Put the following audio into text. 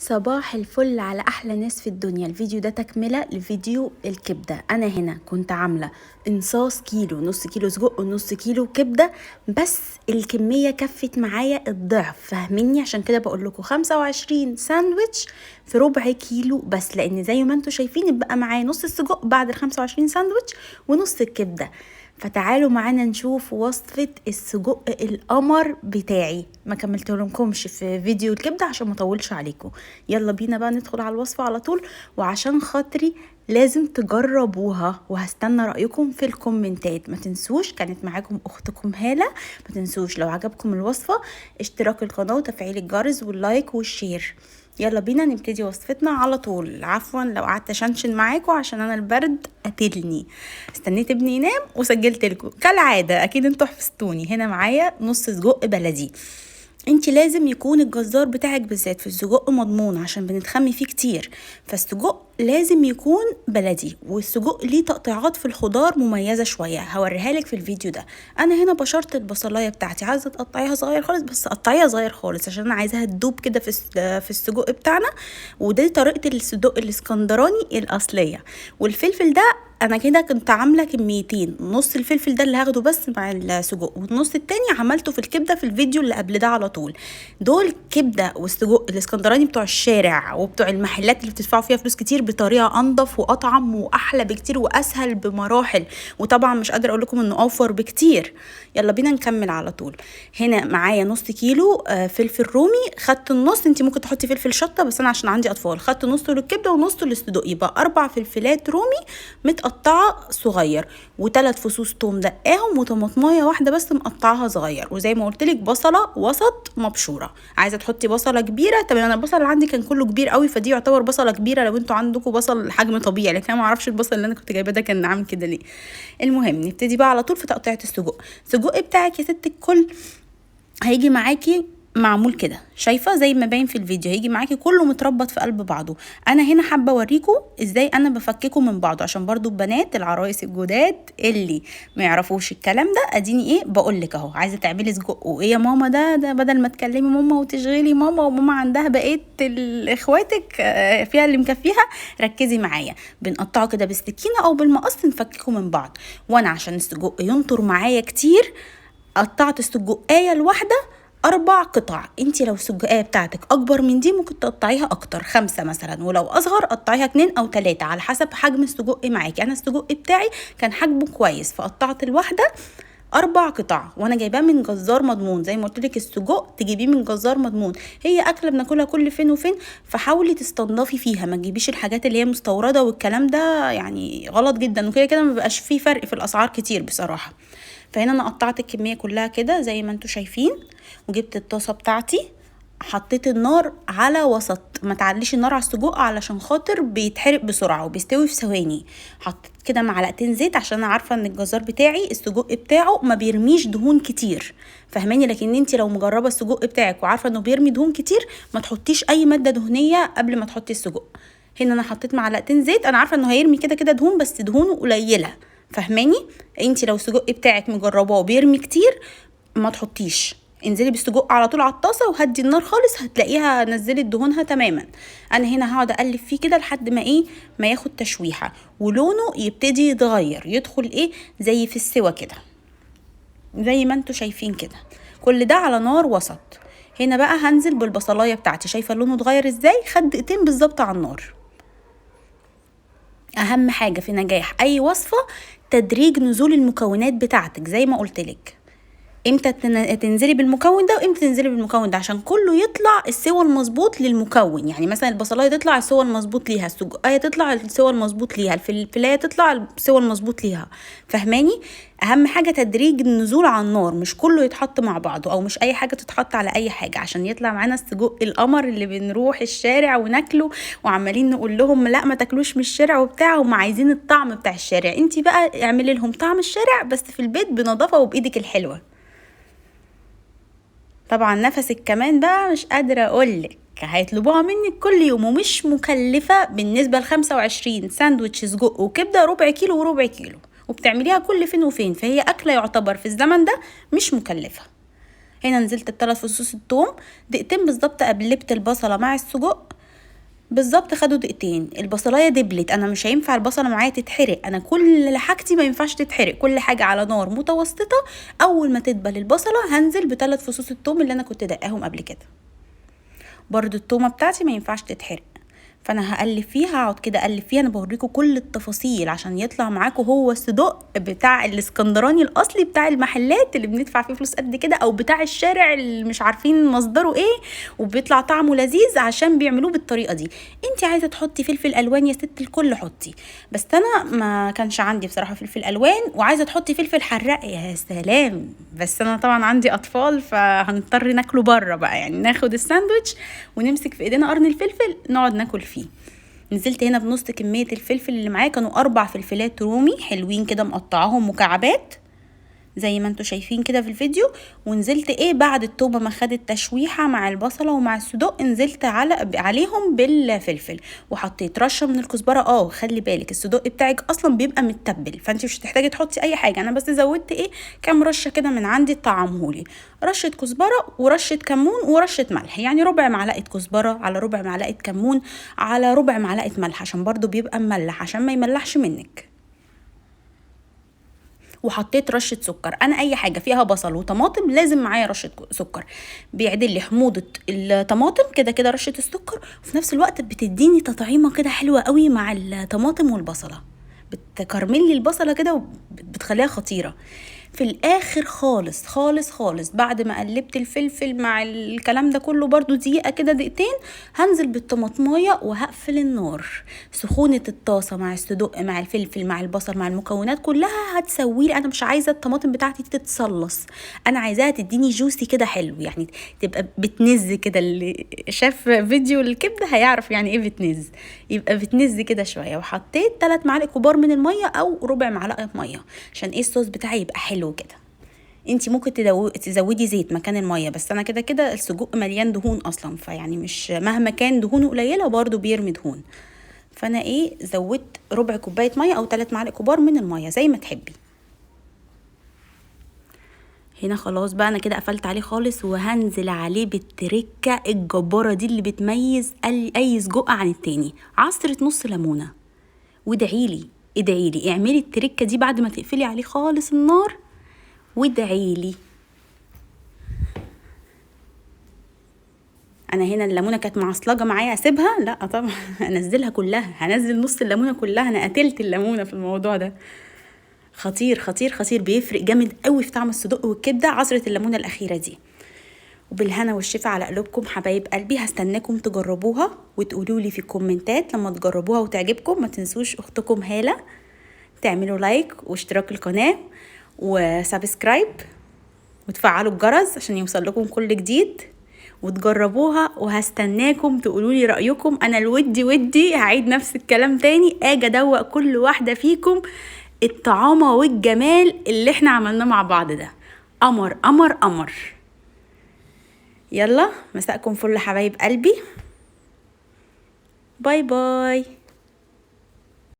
صباح الفل على احلى ناس في الدنيا. الفيديو ده تكمله لفيديو الكبده. انا هنا كنت عامله انصاص كيلو، نص كيلو سجق ونص كيلو كبده، بس الكميه كفت معايا الضعف، فاهميني؟ عشان كده بقول لكم 25 ساندوتش في ربع كيلو بس، لان زي ما انتم شايفين بقى معايا نص السجق بعد ال 25 ساندوتش ونص الكبده. فتعالوا معانا نشوف وصفة السجق القمر بتاعي. ما كملتلكمش في فيديو الكبدة عشان ما اطولش عليكم. يلا بينا بقى ندخل على الوصفة على طول، وعشان خاطري لازم تجربوها، وهستنى رأيكم في الكومنتات. ما تنسوش، كانت معاكم اختكم هالة. ما تنسوش لو عجبكم الوصفة اشتراك القناة وتفعيل الجرس واللايك والشير. يلا بينا نبتدي وصفتنا على طول. عفوا لو قعدت اشنشن معاكم عشان انا البرد قتلني، استنيت ابني ينام وسجلت لكم كالعاده. اكيد انتوا حفظتوني. هنا معايا نص سجق بلدي. انت لازم يكون الجزار بتاعك بالذات في السجق مضمون، عشان بنتخمي فيه كتير. فالسجق لازم يكون بلدي، والسجق ليه تقطيعات في الخضار مميزه شويه هوريها لك في الفيديو ده. انا هنا بشرت البصلايه بتاعتي، عايزه تقطعيها صغير خالص، بس قطعيها صغير خالص عشان انا عايزاها تدوب كده في السجق بتاعنا. ودي طريقه الصدق الاسكندراني الاصليه. والفلفل ده انا كده كنت عامله كميتين، نص الفلفل ده اللي هاخده بس مع السجق، والنص التاني عملته في الكبده في الفيديو اللي قبل ده على طول. دول كبده والسجق الاسكندراني بتوع الشارع وبتوع المحلات اللي بتدفعوا فيها فلوس كتير بطريقه انضف واطعم واحلى بكتير واسهل بمراحل، وطبعا مش قادره اقول لكم انه اوفر بكتير. يلا بينا نكمل على طول. هنا معايا نص كيلو فلفل رومي، خدت النص، انت ممكن تحطي فلفل شطه بس انا عشان عندي اطفال خدت نصه للكبده ونصه للصدق، يبقى 4 فلفلات رومي متقطعه صغير، و3 فصوص توم دقاهم، وطماطمايه واحده بس مقطعاها صغير، وزي ما قلت لك بصله وسط مبشوره. عايزه تحطي بصله كبيره تمام، انا البصل اللي عندي كان كله كبير قوي، فدي يعتبر بصله كبيره لو انتوا عندكم بصل حجم طبيعي، لكن انا ما اعرفش البصل اللي انا كنت جايباه ده كان عامل كده ليه. المهم نبتدي بقى على طول في تقطيعه السجق بتاعك يا ست الكل. هيجي معاكي معمول كده، شايفه زي ما باين في الفيديو، هيجي معاكي كله متربط في قلب بعضه. انا هنا حابه اوريكم ازاي انا بفككه من بعضه، عشان برضو البنات العرايس الجداد اللي ما يعرفوش الكلام ده، اديني ايه بقول لك اهو. عايزه تعملي سجق وايه يا ماما؟ ده بدل ما تكلمي ماما وتشغلي ماما، وماما عندها بقيه اخواتك فيها اللي مكفيها. ركزي معايا، بنقطعه كده بالسكينه او بالمقص نفككه من بعض. وانا عشان السجق ينطر معايا كتير قطعت السجقايه الواحده 4 قطع. انتي لو السجقايه بتاعتك اكبر من دي ممكن تقطعيها اكتر، 5 مثلا، ولو اصغر قطعيها 2 أو 3 على حسب حجم السجق معاكي. انا السجق بتاعي كان حجمه كويس فقطعت الواحده 4 قطع، وانا جايباه من جزار مضمون. زي ما قلت لك السجق تجيبيه من جزار مضمون، هي اكله بناكلها كل فين وفين، فحاولي تستنضفي فيها، ما تجيبيش الحاجات اللي هي مستورده والكلام ده، يعني غلط جدا، وكده كده ما بقاش فيه فرق في الاسعار كتير بصراحه. فهنا انا قطعت الكميه كلها كده زي ما انتوا شايفين، وجبت الطاسه بتاعتي، حطيت النار على وسط، ما تعليش النار على السجق علشان خاطر بيتحرق بسرعه وبيستوي في ثواني. حطيت كده معلقتين زيت عشان انا عارفه ان الجزار بتاعي السجق بتاعه ما بيرميش دهون كتير، فهماني؟ لكن انت لو مجربه السجق بتاعك وعارفه انه بيرمي دهون كتير ما تحطيش اي ماده دهنيه قبل ما تحطي السجق. هنا انا حطيت معلقتين زيت، انا عارفه انه هيرمي كده كده دهون بس دهونه قليله، فهماني؟ انت لو السجق بتاعك مجرباه بيرمي كتير ما تحطيش، انزلي بالسجق على طول على الطاسه وهدي النار خالص، هتلاقيها نزلت دهونها تماما. انا هنا هقعد اقلب فيه كده لحد ما ما ياخد تشويحه ولونه يبتدي يتغير، يدخل زي في السوا كده زي ما انتوا شايفين كده. كل ده على نار وسط. هنا بقى هنزل بالبصلايه بتاعتي، شايفه لونه اتغير ازاي؟ خد دقيقتين بالظبط على النار. اهم حاجه في نجاح اي وصفه تدريج نزول المكونات بتاعتك، زي ما قلتلك امتى تنزلي بالمكون ده وامتى تنزلي بالمكون ده، عشان كله يطلع السوى المظبوط للمكون. يعني مثلا البصلايه تطلع السوى المظبوط ليها، السجقايه تطلع السوى المظبوط ليها، الفلفلايه تطلع السوى المظبوط ليها، فهماني؟ اهم حاجه تدريج النزول على النار، مش كله يتحط مع بعضه، او مش اي حاجه تتحط على اي حاجه، عشان يطلع معانا السجق القمر اللي بنروح الشارع وناكله وعمالين نقول لهم لا ما تاكلوش من الشارع وبتاع، هم عايزين الطعم بتاع الشارع. انتي بقى اعملي لهم طعم الشارع بس في البيت بنظافه وبايدك الحلوه. طبعا نفسك كمان بقى مش قادرة اقولك، هيطلبوها منك كل يوم، ومش مكلفة بالنسبة ل25 ساندوتش سجق وكبدة ربع كيلو وربع كيلو، وبتعمليها كل فين وفين، فهي اكلة يعتبر في الزمن ده مش مكلفة. هنا نزلت ب3 فصوص الثوم، دقيقتين بالظبط قلبت البصلة مع السجق، بالظبط خدوا دقيقتين. البصلايه دبلت، انا مش هينفع البصله معايا تتحرق، انا كل حاجتي ما ينفعش تتحرق، كل حاجه على نار متوسطه. اول ما تدبل البصله هنزل ب3 فصوص الثوم اللي انا كنت دقاهم قبل كده. برضو التومه بتاعتي ما ينفعش تتحرق، فانا هقلب فيها، هقعد كده اقلب فيها. انا بوريكم كل التفاصيل عشان يطلع معاكم هو الصدق بتاع الاسكندراني الاصلي، بتاع المحلات اللي بندفع فيه فلوس قد كده، او بتاع الشارع اللي مش عارفين مصدره ايه وبيطلع طعمه لذيذ عشان بيعملوه بالطريقه دي. انت عايزه تحطي فلفل الوان يا ست الكل حطي، بس انا ما كانش عندي بصراحه فلفل الوان. وعايزه تحطي فلفل حراق يا سلام، بس انا طبعا عندي اطفال فهنضطر ناكله بره بقى، يعني ناخد الساندوتش ونمسك في ايدينا قرن الفلفل نقعد ناكل فيه. نزلت هنا بنص كمية الفلفل اللي معايا، كانوا 4 فلفلات رومي حلوين كده مقطعاهم مكعبات زي ما انتوا شايفين كده في الفيديو. ونزلت بعد التومه ما خدت تشويحه مع البصله ومع الصدق، نزلت عليهم بالفلفل، وحطيت رشه من الكزبره. خلي بالك الصدق بتاعك اصلا بيبقى متبل، فانت مش هتحتاجي تحطي اي حاجه، انا بس زودت كام رشه كده من عندي طعمهولي، رشه كزبره ورشه كمون ورشه ملح، يعني ربع معلقه كزبره على ربع معلقه كمون على ربع معلقه ملح، عشان برضو بيبقى مملح عشان ما يملحش منك. وحطيت رشه سكر، انا اي حاجه فيها بصل وطماطم لازم معايا رشه سكر، بيعدل لي حموضه الطماطم كده كده رشه السكر، وفي نفس الوقت بتديني تطعيمه كده حلوه قوي مع الطماطم والبصله، بتكرمل لي البصله كده وبتخليها خطيره. في الاخر خالص خالص خالص بعد ما قلبت الفلفل مع الكلام ده كله برضو دقيقه كده دقيقتين، هنزل بالطماطمايه وهقفل النار. سخونه الطاسه مع الصدق مع الفلفل مع البصل مع المكونات كلها هتسوي. انا مش عايزه الطماطم بتاعتي تتصلص، انا عايزاها تديني جوسي كده حلو، يعني تبقى بتنز كده. اللي شاف فيديو الكبده هيعرف يعني ايه بتنز، يبقى بتنز كده شويه. وحطيت 3 معالق كبار من الميه او ربع معلقه ميه عشان الصوص بتاعي يبقى حلو كده. انتي ممكن تزودي زيت مكان الميه، بس انا كده كده السجق مليان دهون اصلا، فيعني مش مهما كان دهونه قليله برضو بيرمي دهون، فانا زودت ربع كوبايه ميه او 3 معالق كبار من الميه زي ما تحبي. هنا خلاص بقى انا كده قفلت عليه خالص، وهنزل عليه بالتركه الجباره دي اللي بتميز اي سجق عن التاني، عصره نص ليمونه. وادعيلي ادعيلي اعملي التركه دي بعد ما تقفلي عليه خالص النار، وادعيلي. انا هنا الليمونه كانت معصلجه معايا، اسيبها؟ لا طبعا انزلها كلها، هنزل نص الليمونه كلها، انا قتلت الليمونه في الموضوع ده. خطير خطير خطير، بيفرق جامد قوي في طعم الصدق والكبده عصره الليمونه الاخيره دي. وبالهنا والشفا على قلوبكم حبايب قلبي، هستناكم تجربوها وتقولوا لي في الكومنتات لما تجربوها وتعجبكم. ما تنسوش اختكم هالة تعملوا لايك واشتراك القناه وسبسكرايب وتفعلوا الجرس عشان يوصل لكم كل جديد، وتجربوها. وهستناكم تقولوا لي رأيكم. انا الودي هعيد نفس الكلام تاني، اجي ادوق كل واحدة فيكم الطعامة والجمال اللي احنا عملناه مع بعض ده. قمر قمر قمر. يلا مساءكم فل حبايب قلبي، باي باي.